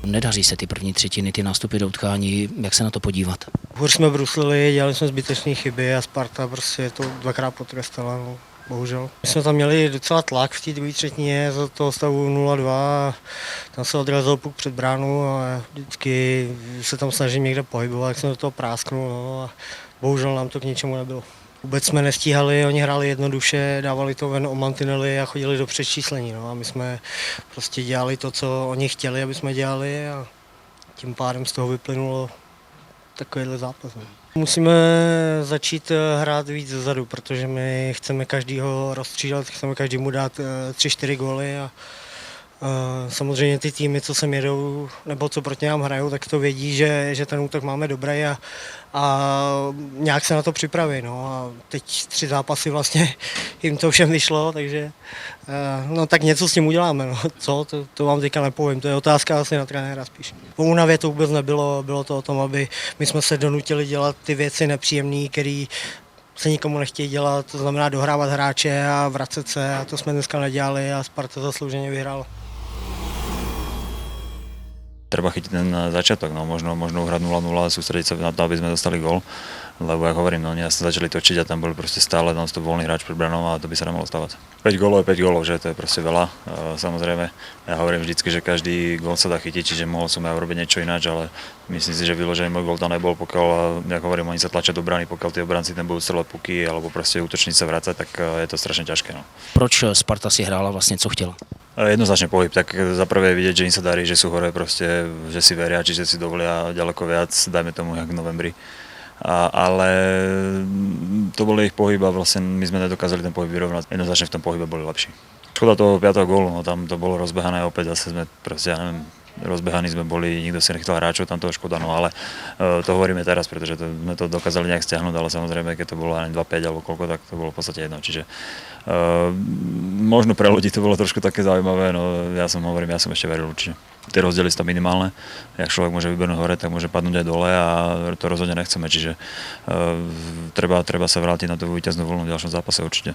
Nedaří se ty první třetiny, ty nástupy do utkání, jak se na to podívat? Hůř jsme bruslili, dělali jsme zbytečné chyby a Sparta prostě to dvakrát potrestala, no, bohužel. My jsme tam měli docela tlak v té druhé třetině za toho stavu 0-2, tam se odrazil puk před bránu a vždycky se tam snažím někde pohybovat, jak jsem do toho prásknul, no, a bohužel nám to k ničemu nebylo. Vůbec jsme nestíhali, oni hráli jednoduše, dávali to ven o mantinely a chodili do přečíslení, no, a my jsme prostě dělali to, co oni chtěli, aby jsme dělali, a tím pádem z toho vyplynulo takovýhle zápas. Ne? Musíme začít hrát víc zezadu, protože my chceme každýho rozstřídat, chceme každému dát 3-4 góly a samozřejmě ty týmy, co sem jedou, nebo co proti nám hrajou, tak to vědí, že ten útok máme dobrý a nějak se na to připraví. No. A teď 3 zápasy vlastně jim to všem vyšlo, takže no tak něco s tím uděláme. No. Co? To vám teďka nepovím, to je otázka asi na trenéra spíš. Po únavě to vůbec nebylo, bylo to o tom, aby my jsme se donutili dělat ty věci nepříjemné, které se nikomu nechtějí dělat, to znamená dohrávat hráče a vracet se, a to jsme dneska nedělali a Sparta zaslouženě vyhrála. Treba chytiť ten začiatok, no možno uhrať 0-0 a sústrediť sa na to, aby sme dostali gól. Lebo ja hovorím, no oni sa začali točiť a tam boli proste stále non-stop voľný hráč pred branou a to by sa nemalo stávať. 5 gólov je 5 gólov, že to je proste veľa. Samozrejme, ja hovorím vždycky, že každý gól sa dá chytiť, čiže mohol som ja urobiť niečo ináč, ale myslím si, že vyložený môj gól tam nebol, pokiaľ, ja hovorím, oni sa tlačia do brany, pokiaľ tí obranci tam budú strelať puky alebo proste útočníci sa vrácať, tak je to strašne ťažké. No. Proč Sparta si hrála vlastne, co chtěla? Jednoznačne pohyb, tak za prvé je vidieť, že im sa darí, že sú hore proste, že si veria, čiže si dovolia ďaleko viac, dajme tomu jak v novembri. Ale to bol ich pohyb a vlastne my sme nedokázali ten pohyb vyrovnať. Jednoznačne v tom pohybe boli lepší. Škoda toho 5. gólu, no tam to bolo rozbehané, opäť zase sme proste, ja neviem, rozbehaní sme boli, nikto si nechcel hráčov, tam toho škoda, no ale to hovoríme teraz, pretože sme to dokázali nejak stiahnuť, ale samozrejme, keď to bolo ani 2-5 alebo koľko, tak to bolo v podstate jedno, čiže možno pre ľudí to bolo trošku také zaujímavé, no ja som ešte veril určite. Tie rozdiely sú tam minimálne, jak človek môže vybehnúť hore, tak môže padnúť aj dole a to rozhodne nechceme, čiže treba sa vrátiť na tú víťaznú voľnu v ďalšom zápase určite.